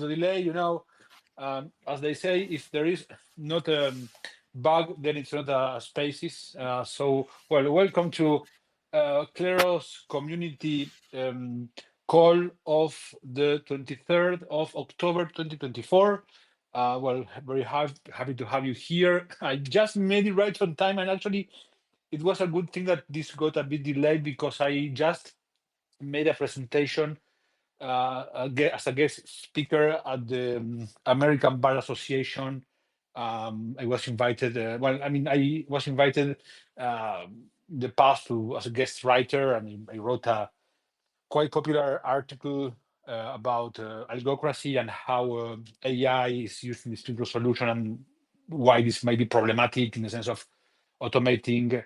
the delay, as they say, if there is not a bug, then it's not a spaces. Well, welcome to Kleros community call of the 23rd of October 2024. Well, very happy to have you here. I just made it right on time, and actually, it was a good thing that this got a bit delayed because I just made a presentation as a guest speaker at the American Bar Association. I was invited. I was invited in the past to as a guest writer, and I wrote a quite popular article about algocracy and how AI is used in dispute resolution and why this might be problematic in the sense of automating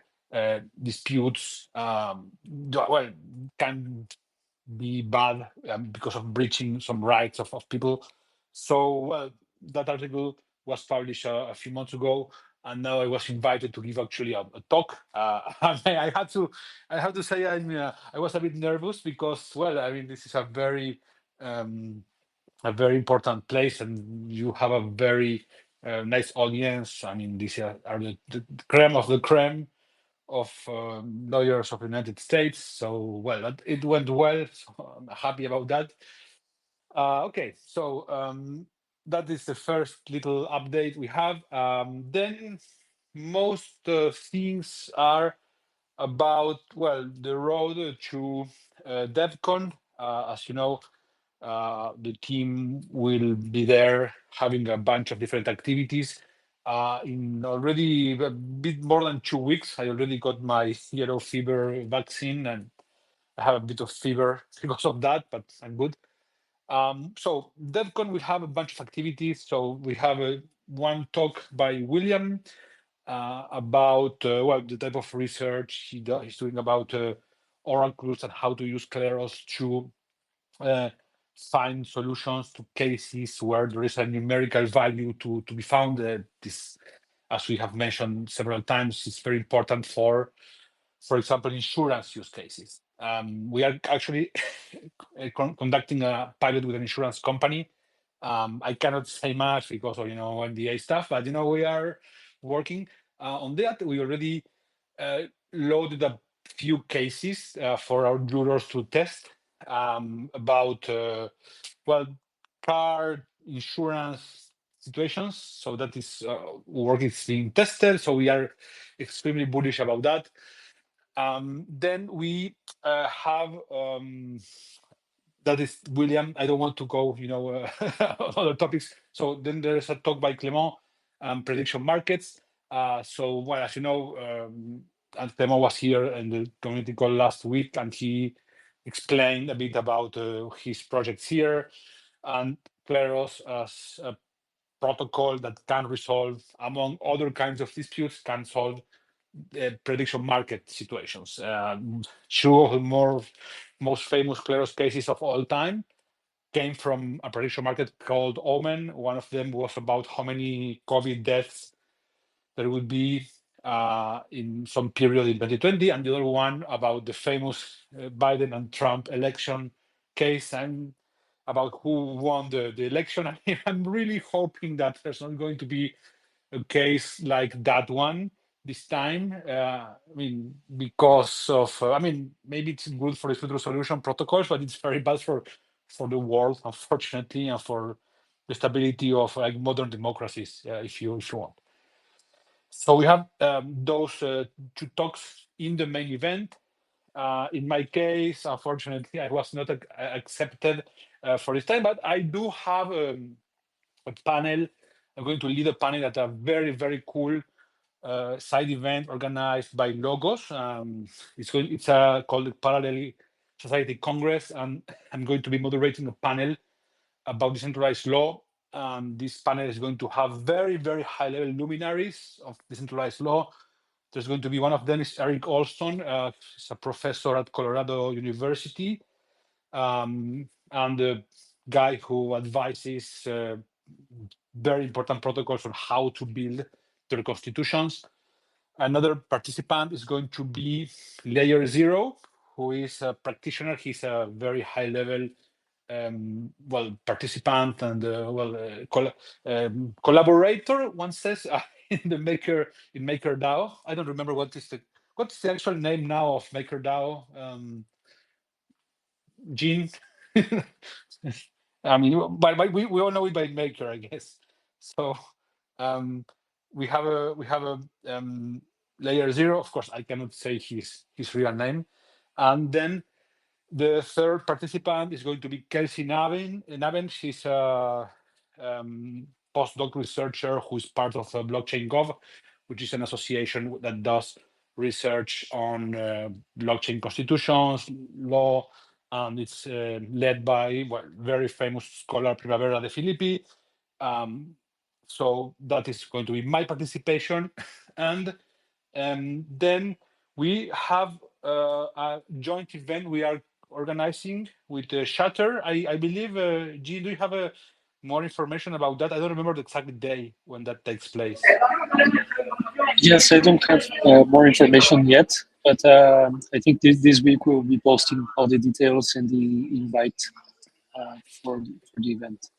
disputes. Well, can be bad because of breaching some rights of people. So that article was published a few months ago, and now I was invited to give actually a talk. I have to say I was a bit nervous because this is um, a very important place, and you have a very nice audience. I mean, these are the creme of the creme of lawyers of the United States. So, it went well. So I'm happy about that. Okay, so that is the first little update we have. Then most things are about, the road to DevCon. As you know, the team will be there having a bunch of different activities. In already a bit more than 2 weeks, I already got my yellow fever vaccine, and I have a bit of fever because of that, but I'm good. So DevCon will have a bunch of activities. So we have one talk by William about the type of research he's doing about oracles and how to use Kleros to uh, find solutions to cases where there is a numerical value to be found. This, as we have mentioned several times, is very important for example, insurance use cases. We are actually conducting a pilot with an insurance company. I cannot say much because of NDA stuff, but we are working on that. We already loaded a few cases for our jurors to test about car insurance situations. So that is work is being tested. So we are extremely bullish about that. Then we have that is William. I don't want to go, on other topics. So then there's a talk by Clement, prediction markets. As you know, and Clement was here in the community call last week, and he explained a bit about his projects here, and Kleros as a protocol that can resolve, among other kinds of disputes, can solve prediction market situations. Two of the most famous Kleros cases of all time came from a prediction market called Omen. One of them was about how many COVID deaths there would be in some period in 2020, and the other one about the famous Biden and Trump election case and about who won the election. I mean, I'm really hoping that there's not going to be a case like that one this time. Because of maybe it's good for dispute resolution protocols, but it's very bad for the world, unfortunately, and for the stability of like modern democracies, if you want. So we have those two talks in the main event. In my case, unfortunately, I was not accepted for this time, but I do have a panel. I'm going to lead a panel at a very, very cool side event organized by Logos. It's called the Parallel Society Congress, and I'm going to be moderating a panel about decentralized law. This panel is going to have very, very high-level luminaries of decentralized law. There's going to be one of them is Eric Alston. He's a professor at Colorado University, and the guy who advises very important protocols on how to build their constitutions. Another participant is going to be Layer Zero, who is a practitioner. He's a very high-level participant and collaborator. One says in the MakerDAO. I don't remember what's the actual name now of MakerDAO. Gene. I mean, we all know it by Maker, I guess. So we have a layer 0. Of course, I cannot say his real name, and then the third participant is going to be Kelsey Navin. She's a postdoc researcher who's part of Blockchain Gov, which is an association that does research on blockchain constitutions, law, and it's led by very famous scholar Primavera de Filippi. So that is going to be my participation. And then we have a joint event we are organizing with Shutter. I believe, G, do you have more information about that? I don't remember the exact day when that takes place. Yes, I don't have more information yet, but I think this week we'll be posting all the details and the invite for the event.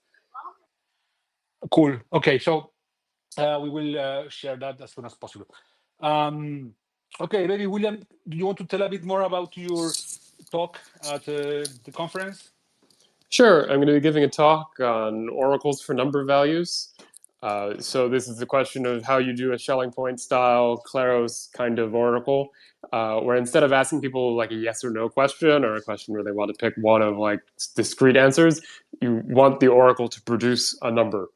Cool. Okay, so we will share that as soon as possible. Okay, maybe William, do you want to tell a bit more about your talk at the conference? Sure, I'm going to be giving a talk on oracles for number values. So this is the question of how you do a Schelling point style Kleros kind of oracle, where instead of asking people like a yes or no question or a question where they want to pick one of like discrete answers, you want the oracle to produce a number.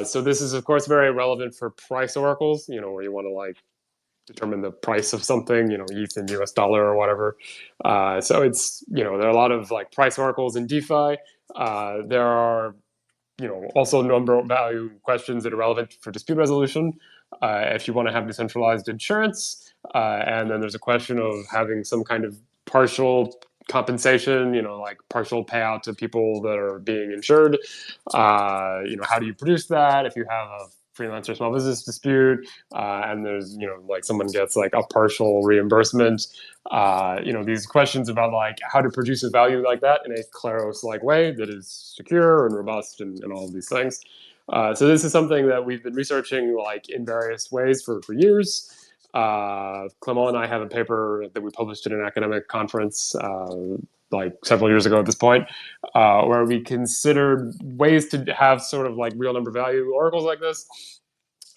So this is of course very relevant for price oracles, where you want to like determine the price of something, ETH in US dollar or whatever. So it's, there are a lot of like price oracles in DeFi. There are, also number value questions that are relevant for dispute resolution. If you want to have decentralized insurance, and then there's a question of having some kind of partial compensation, like partial payout to people that are being insured. How do you produce that if you have a freelancer small business dispute, and there's like someone gets like a partial reimbursement, these questions about like how to produce a value like that in a Kleros like way that is secure and robust and all of these things. So this is something that we've been researching like in various ways for years. Clement and I have a paper that we published at an academic conference like several years ago at this point, where we considered ways to have sort of like real number value oracles like this.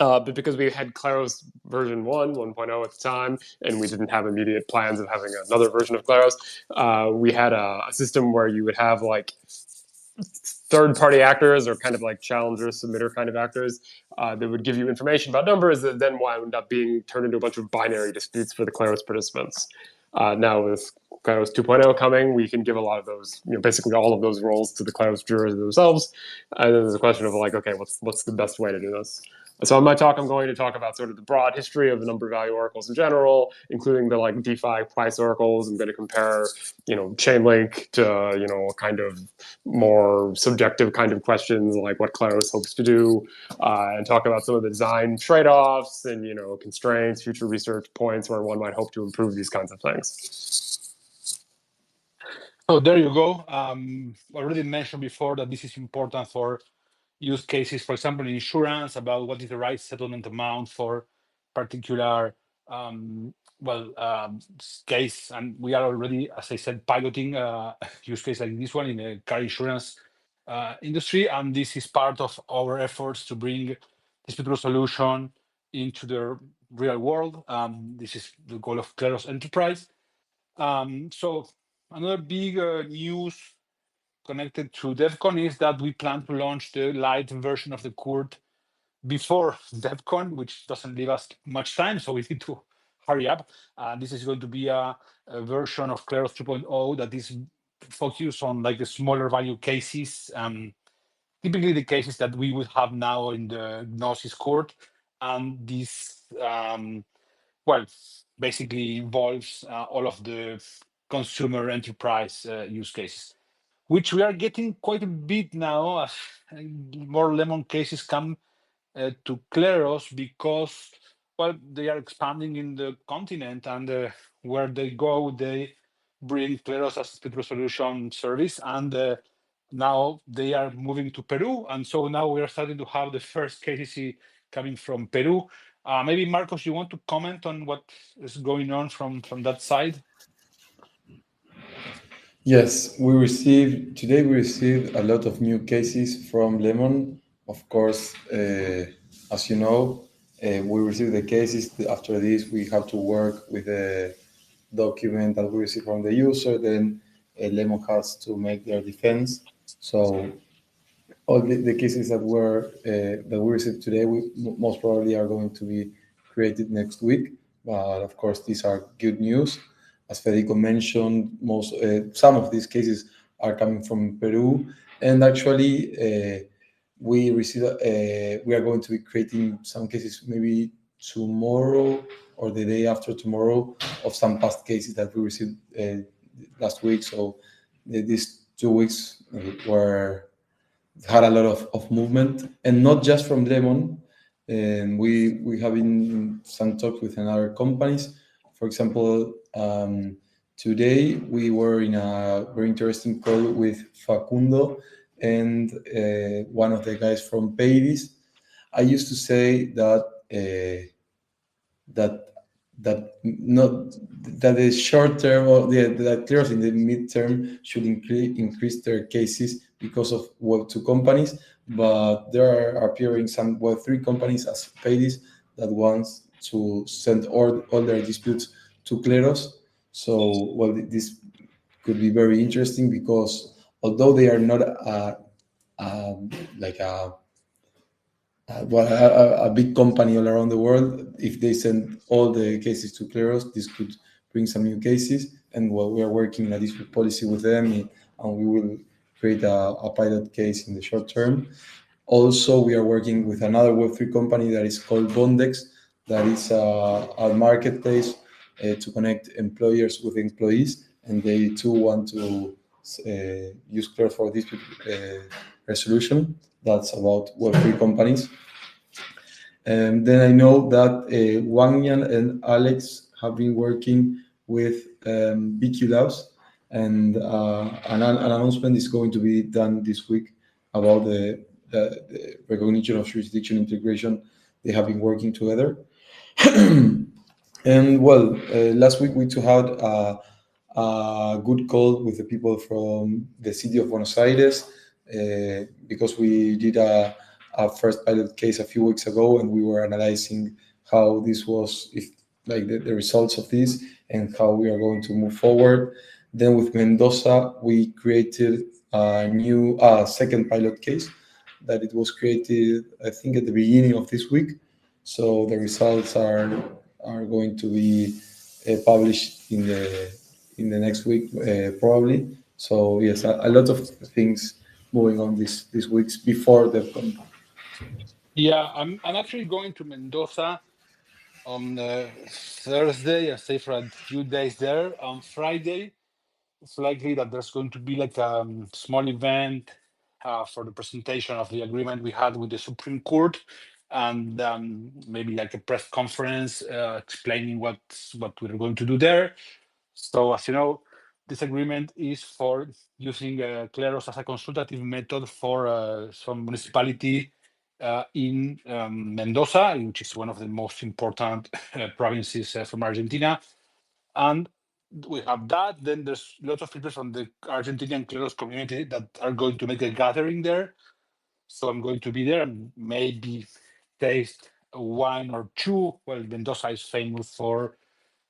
But because we had Kleros version 1.0 at the time, and we didn't have immediate plans of having another version of Kleros, we had a system where you would have like third-party actors or kind of like challenger submitter kind of actors that would give you information about numbers that then wound up being turned into a bunch of binary disputes for the Kleros participants. Now with Kleros 2.0 coming, we can give a lot of those, basically all of those roles to the Kleros jurors themselves. And then there's a question of like, okay, what's the best way to do this? So in my talk, I'm going to talk about sort of the broad history of the number value oracles in general, including the like DeFi price oracles. I'm going to compare, Chainlink to, kind of more subjective kind of questions like what Kleros hopes to do, and talk about some of the design trade-offs and, constraints, future research points where one might hope to improve these kinds of things. So there you go. Already mentioned before that this is important for use cases, for example, in insurance, about what is the right settlement amount for particular case. And we are already, as I said, piloting use case like this one in the car insurance industry. And this is part of our efforts to bring dispute resolution into the real world. This is the goal of Kleros Enterprise. So another big news connected to DevCon is that we plan to launch the light version of the court before DevCon, which doesn't leave us much time, so we need to hurry up. This is going to be a version of Kleros 2.0 that is focused on like the smaller value cases, typically the cases that we would have now in the Gnosis court. And this, basically involves all of the consumer enterprise use cases, which we are getting quite a bit now as more lemon cases come to Kleros because, they are expanding in the continent, and where they go, they bring Kleros as dispute resolution service. And now they are moving to Peru, and so now we are starting to have the first cases coming from Peru. Maybe Marcos, you want to comment on what is going on from that side? Yes, today we received a lot of new cases from Lemon. Of course, as you know, we received the cases. After this, we have to work with the document that we receive from the user. Then Lemon has to make their defense. So all the cases that we received today, most probably are going to be created next week. But of course, these are good news. As Federico mentioned, some of these cases are coming from Peru, and actually, we are going to be creating some cases maybe tomorrow or the day after tomorrow of some past cases that we received last week. So these 2 weeks were had a lot of movement, and not just from Lemon. And we have been some talks with another companies. For example, today we were in a very interesting call with Facundo and one of the guys from Paydis. I used to say that that that not that the short term or that Kleros in the midterm should increase their cases because of Web2 companies, but there are appearing some Web3 companies as Paydis that wants to send all their disputes to Kleros. So, well, this could be very interesting because although they are not like a big company all around the world, if they send all the cases to Kleros, this could bring some new cases. And well, we are working in a dispute policy with them, and we will create a pilot case in the short term. Also, we are working with another Web3 company that is called Bondex, that is a marketplace to connect employers with employees, and they too want to use Kleros for dispute resolution. That's about Web3 companies. And then I know that Wangyan and Alex have been working with BQ Labs, and an announcement is going to be done this week about the recognition of jurisdiction integration. They have been working together. And well, last week we too had a good call with the people from the city of Buenos Aires because we did a first pilot case a few weeks ago, and we were analyzing how this was, if like the results of this, and how we are going to move forward. Then with Mendoza, we created a new second pilot case that it was created, I think, at the beginning of this week. So the results are going to be published in the next week probably. So yes, a lot of things moving on these weeks before DevCon. Yeah, I'm actually going to Mendoza on Thursday. I stay for a few days there. On Friday, it's likely that there's going to be like a small event for the presentation of the agreement we had with the Supreme Court, and maybe like a press conference explaining what we're going to do there. So as you know, this agreement is for using Kleros as a consultative method for some municipality in Mendoza, which is one of the most important provinces from Argentina. And we have that. Then there's lots of people from the Argentinian Kleros community that are going to make a gathering there. So I'm going to be there and maybe taste a wine or two. Well, Mendoza is famous for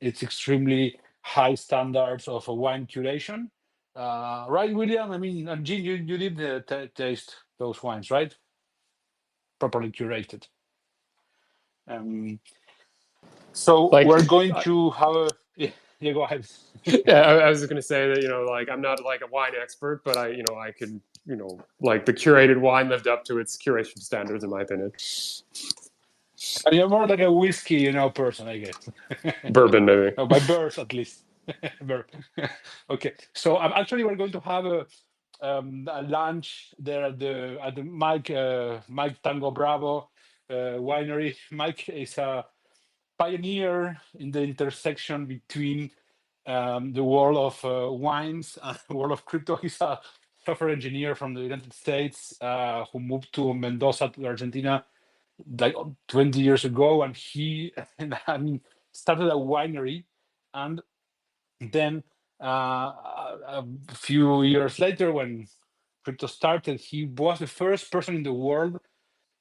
its extremely high standards of a wine curation. Right, William? I mean, and Jean, you did taste those wines, right? Properly curated. So Like, we're going to have a... Yeah, go ahead. yeah, I was just gonna say that, like, I'm not like a wine expert, but I could, like, the curated wine lived up to its curation standards, in my opinion. And you're more like a whiskey, person, I guess. Bourbon, maybe. Oh, by birth, at least. Okay, so we're going to have a lunch there at the Mike Tango Bravo winery. Mike is a pioneer in the intersection between the world of wines and the world of crypto. He's a software engineer from the United States who moved to Mendoza, to Argentina, like 20 years ago, and he, I mean, started a winery, and then a few years later, when crypto started, he was the first person in the world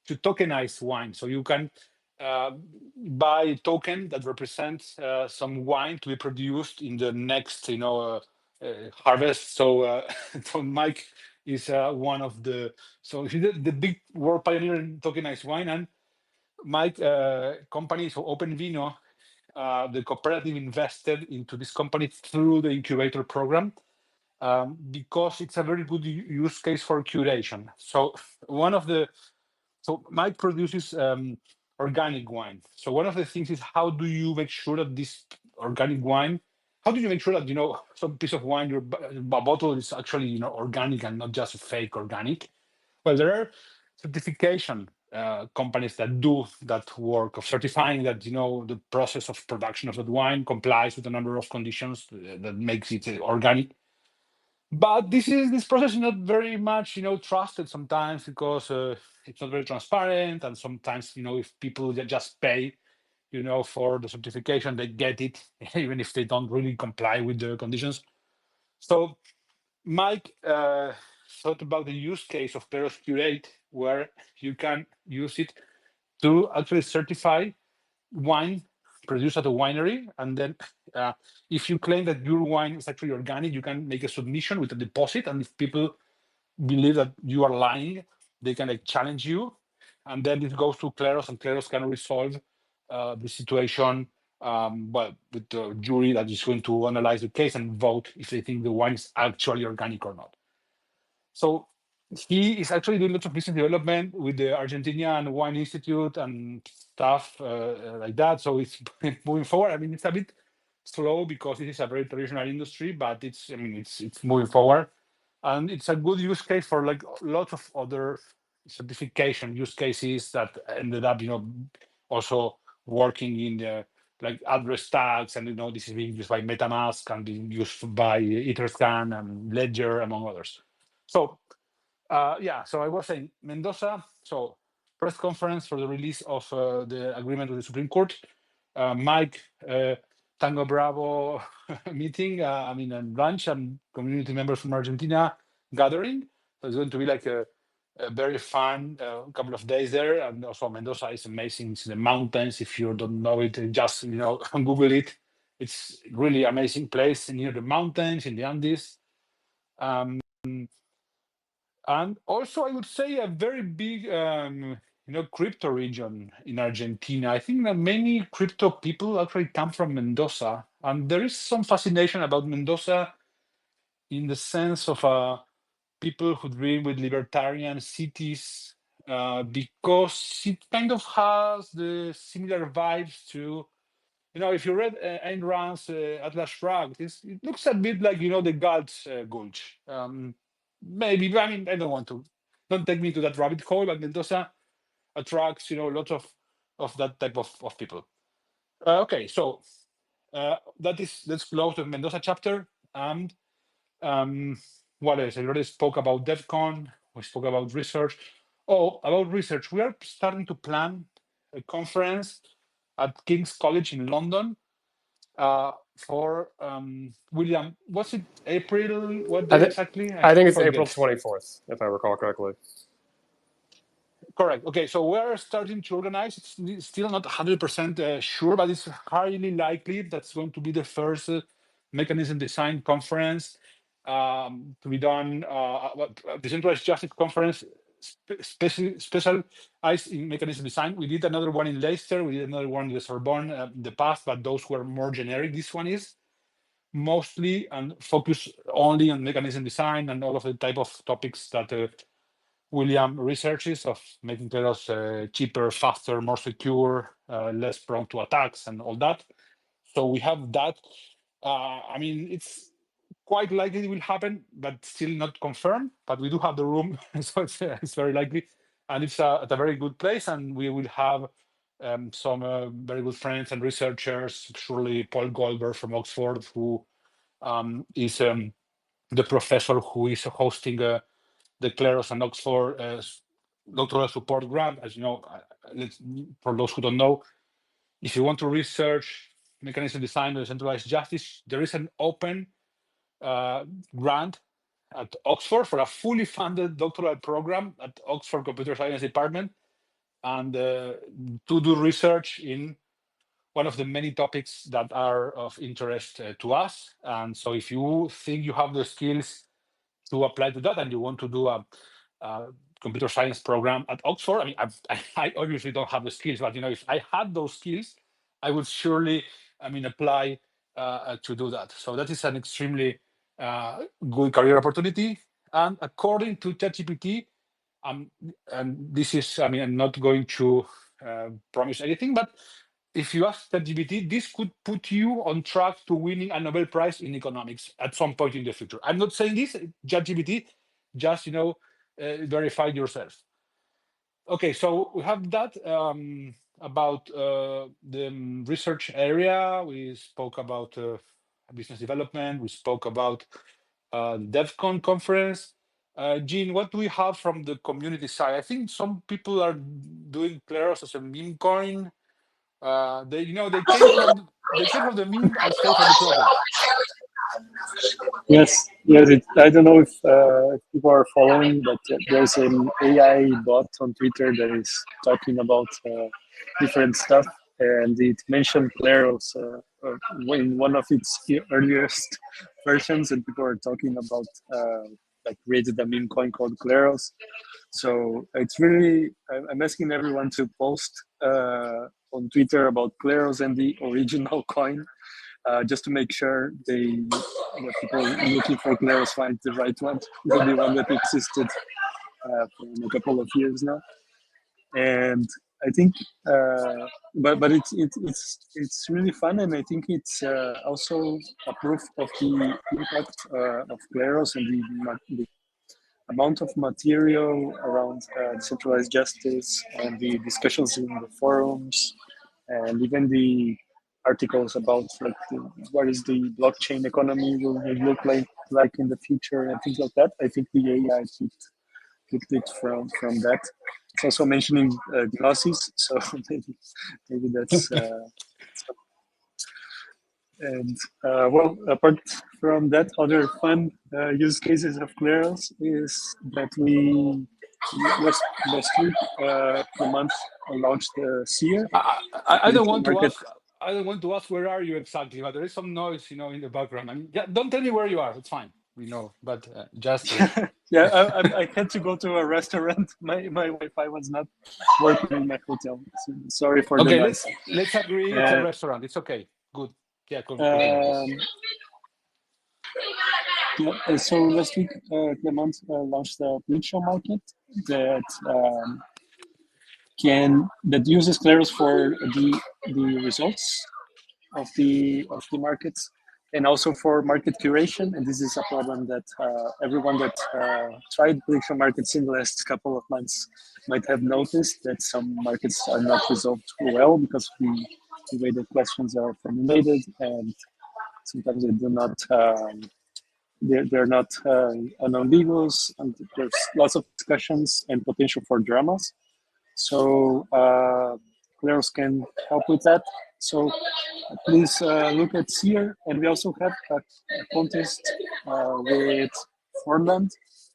to tokenize wine. So you can buy a token that represents some wine to be produced in the next, harvest. So, so Mike is one of the, so he's the big world pioneer in tokenized wine. And Mike company, so Open Vino, the cooperative invested into this company through the incubator program because it's a very good use case for curation. So one of the so Mike produces organic wine. So one of the things is, how do you make sure that this organic wine, how do you make sure that some piece of wine, your bottle is actually organic and not just fake organic? Well, there are certification companies that do that work of certifying that the process of production of that wine complies with a number of conditions that makes it organic. But this process is not very much trusted sometimes, because it's not very transparent, and sometimes if people just pay for the certification, they get it even if they don't really comply with the conditions. So Mike thought about the use case of Kleros Curate, where you can use it to actually certify wine produced at a winery, and then if you claim that your wine is actually organic, you can make a submission with a deposit, and if people believe that you are lying, they can challenge you, and then it goes to Kleros, and Kleros can resolve the situation with the jury that is going to analyze the case and vote if they think the wine is actually organic or not. So he is actually doing lots of business development with the Argentinian Wine Institute and stuff like that. So it's moving forward. I mean, it's a bit slow because this is a very traditional industry, but it's moving forward, and it's a good use case for like lots of other certification use cases that ended up, also working in the like address tags, and this is being used by MetaMask and being used by Etherscan and Ledger, among others. So so I was saying Mendoza. So press conference for the release of the agreement with the Supreme Court. Mike Tango Bravo meeting. And lunch and community members from Argentina gathering. So it's going to be like a very fun couple of days there. And also Mendoza is amazing. It's in the mountains. If you don't know it, just Google it. It's really amazing place near the mountains in the Andes. And also, I would say a very big, crypto region in Argentina. I think that many crypto people actually come from Mendoza, and there is some fascination about Mendoza in the sense of people who dream with libertarian cities, because it kind of has the similar vibes to, if you read Ayn Rand's Atlas Shrugged, it looks a bit like, the Galt's Gulch. Maybe, I mean, I don't take me to that rabbit hole, but Mendoza attracts, lots of that type of people. Okay, so let's close the Mendoza chapter. And what else? I already spoke about DevCon. We spoke about research. Oh, about research. We are starting to plan a conference at King's College in London for William. Was it April? What day exactly? I think it's forget. April 24th, if I recall correctly. Correct. Okay, so we're starting to organize. It's still not 100% sure, but it's highly likely that's going to be the first mechanism design conference to be done. Decentralized Justice Conference specialized in mechanism design. We did another one in Leicester. We did another one in the Sorbonne in the past, but those were more generic. This one is mostly and focus only on mechanism design and all of the type of topics that William researches, of making Kleros cheaper, faster, more secure, less prone to attacks and all that. So we have that. It's quite likely it will happen, but still not confirmed. But we do have the room, so it's very likely. And it's at a very good place, and we will have some very good friends and researchers, surely Paul Goldberg from Oxford, who is the professor who is hosting the Kleros and Oxford doctoral support grant. As you know, for those who don't know, if you want to research mechanism design or decentralized justice, there is an open grant at Oxford for a fully funded doctoral program at Oxford Computer Science Department, and to do research in one of the many topics that are of interest to us. And so if you think you have the skills to apply to that and you want to do a computer science program at Oxford, I mean, I obviously don't have the skills, but if I had those skills, I would surely, apply to do that. So that is an extremely good career opportunity. And according to ChatGPT, and this is, I'm not going to promise anything, but if you ask ChatGPT, this could put you on track to winning a Nobel Prize in economics at some point in the future. I'm not saying this, ChatGPT, just verify yourself. Okay, so we have that about the research area. We spoke about business development. We spoke about DevCon conference. Jean, what do we have from the community side? I think some people are doing Kleros as a meme coin. They came from the meme and stay for the project. Yes. I don't know if people are following, but there's an AI bot on Twitter that is talking about different stuff, and it mentioned Kleros in one of its earliest versions, and people are talking about created a meme coin called Kleros. So it's really, I'm asking everyone to post on Twitter about Kleros and the original coin, just to make sure the people looking for Kleros find the right one, the one that existed for a couple of years now. And I think, but it's really fun, and I think it's also a proof of the impact of Kleros and the amount of material around decentralized justice and the discussions in the forums, and even the articles about what is the blockchain economy will look like in the future and things like that. I think the AI picked it from that. It's also mentioning Gnosis, so maybe that's. And well, apart from that, other fun use cases of Kleros is that we last week, the month, launched the SEER. I don't want to ask. I don't want to ask where are you exactly, but there is some noise, in the background. I mean, don't tell me where you are. It's fine. We know, but just. Yeah, I had to go to a restaurant. My Wi-Fi was not working in my hotel. So sorry for the noise. Let's agree. It's a restaurant. It's okay. Good. Yeah. So last week, Clement launched the prediction market that uses Kleros for the results of the markets, and also for market curation. And this is a problem that everyone that tried prediction markets in the last couple of months might have noticed, that some markets are not resolved well because of the way the questions are formulated, and sometimes they do not. They're not unambiguous, and there's lots of discussions and potential for dramas. So Kleros can help with that. So please look at SEER, and we also have a contest with Forland.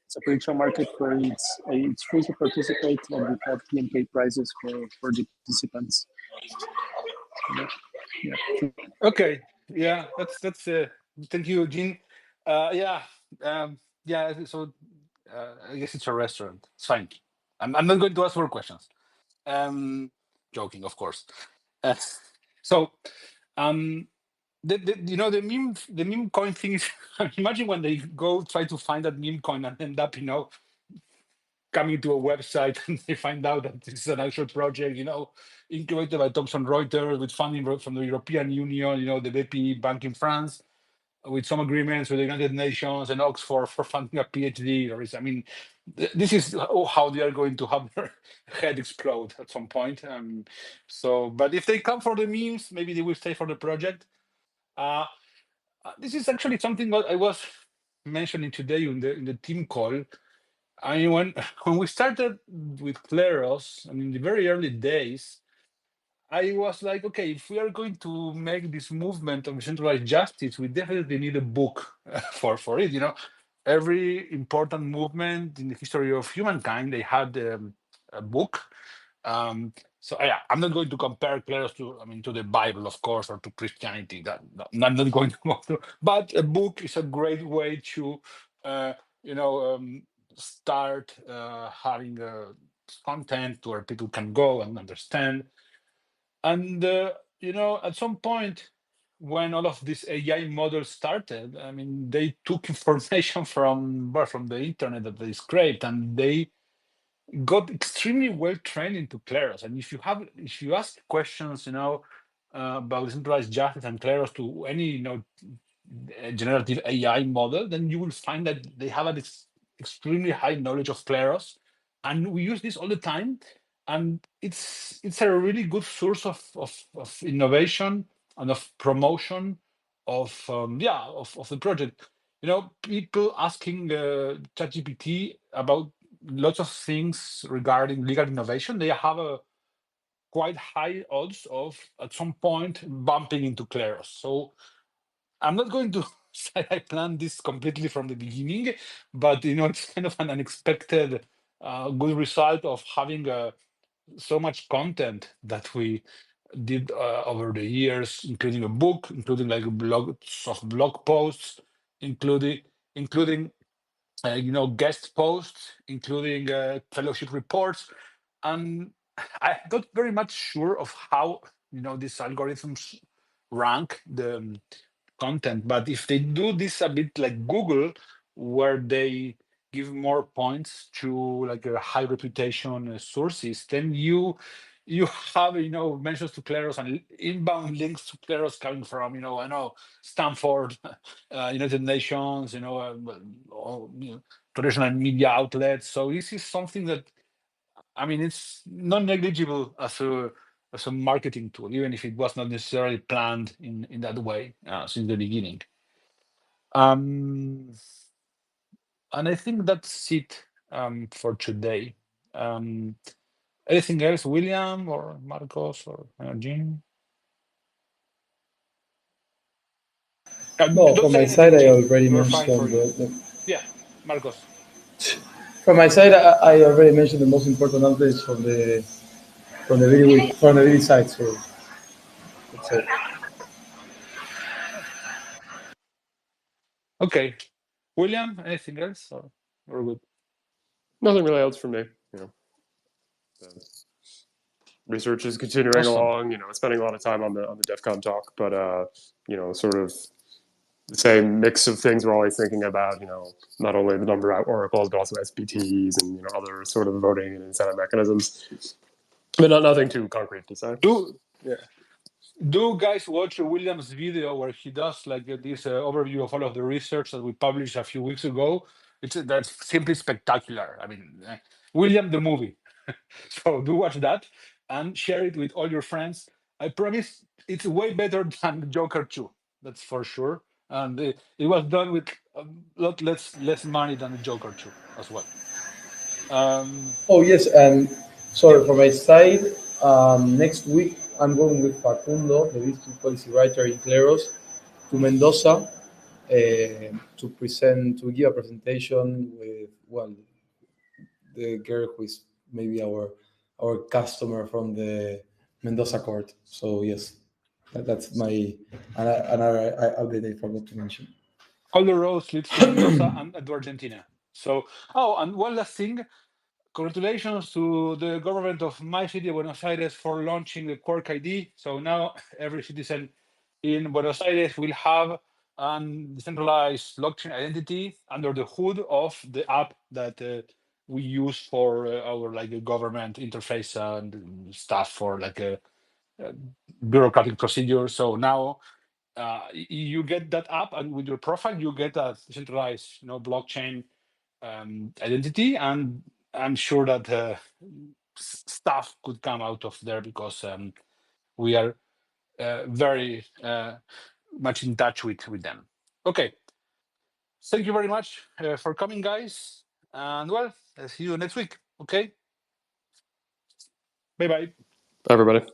It's a prediction market where it's free to participate, and we have PMK prizes for the participants. Yeah. Okay. Yeah, that's thank you, Jean. Yeah. So I guess it's a restaurant. It's fine. I'm not going to ask more questions. Joking, of course. So, the meme coin thing is. Imagine when they go try to find that meme coin and end up, coming to a website and they find out that this is an actual project, incubated by Thomson Reuters with funding from the European Union, the BPI Bank in France, with some agreements with the United Nations and Oxford for funding a PhD. This is how they are going to have their head explode at some point. But if they come for the memes, maybe they will stay for the project. This is actually something that I was mentioning today in the team call, I mean, when we started with Kleros, I mean, the very early days, I was like, okay, if we are going to make this movement of decentralized justice, we definitely need a book for it. Every important movement in the history of humankind, they had a book. So yeah, I'm not going to compare Kleros to the Bible, of course, or to Christianity. I'm not going to go through. But a book is a great way to, start having content where people can go and understand. And at some point, when all of these AI models started, I mean, they took information from the internet that they scraped, and they got extremely well trained into Kleros. And if you ask questions, about decentralized justice and Kleros to any, generative AI model, then you will find that they have an extremely high knowledge of Kleros, and we use this all the time. And it's a really good source of innovation and of promotion of the project. People asking ChatGPT about lots of things regarding legal innovation, they have a quite high odds of at some point bumping into Kleros. So I'm not going to say I planned this completely from the beginning, but it's kind of an unexpected good result of having so much content that we did over the years, including a book, including like blog posts, including guest posts, including fellowship reports. And I got very much sure of how these algorithms rank the content. But if they do this a bit like Google, where they give more points to like a high reputation sources, then you have mentions to Kleros and inbound links to Kleros coming from I know Stanford, United Nations, all, traditional media outlets. So this is something that, I mean, it's not negligible as a marketing tool, even if it was not necessarily planned in that way since the beginning. And I think that's it for today. Anything else, William or Marcos or Jean? No, Don't from say my side, anything, I Jean. already We're fine for mentioned you. Yeah, Marcos. from my side, I already mentioned the most important updates from the video side. So that's it. Okay, William. Anything else, or we're good? Nothing really else from me. The research is continuing Awesome. along. Spending a lot of time on the DEF CON talk, but sort of the same mix of things we're always thinking about. Not only the number of oracles, but also SPTs and other sort of voting and incentive mechanisms. But nothing too concrete to say. Do guys watch William's video where he does like this overview of all of the research that we published a few weeks ago? That's simply spectacular. I mean, William the movie. So do watch that and share it with all your friends. I promise it's way better than Joker 2. That's for sure. And it was done with a lot less money than the Joker 2 as well. Oh yes, and Yeah. sorry, from my side, next week I'm going with Facundo, the district policy writer in Kleros, to Mendoza to give a presentation with the girl who is maybe our customer from the Mendoza court. So yes, that's my another update I forgot to mention. All the roads leads to Mendoza and to Argentina. So, and one last thing. Congratulations to the government of my city, Buenos Aires, for launching the Quark ID. So now every citizen in Buenos Aires will have a decentralized blockchain identity under the hood of the app that we use for our government interface and stuff for bureaucratic procedure. So now you get that app, and with your profile, you get a decentralized, blockchain identity, and I'm sure that stuff could come out of there because we are very much in touch with them. Okay, thank you very much for coming, guys. And well, I'll see you next week. Okay. Bye bye. Everybody.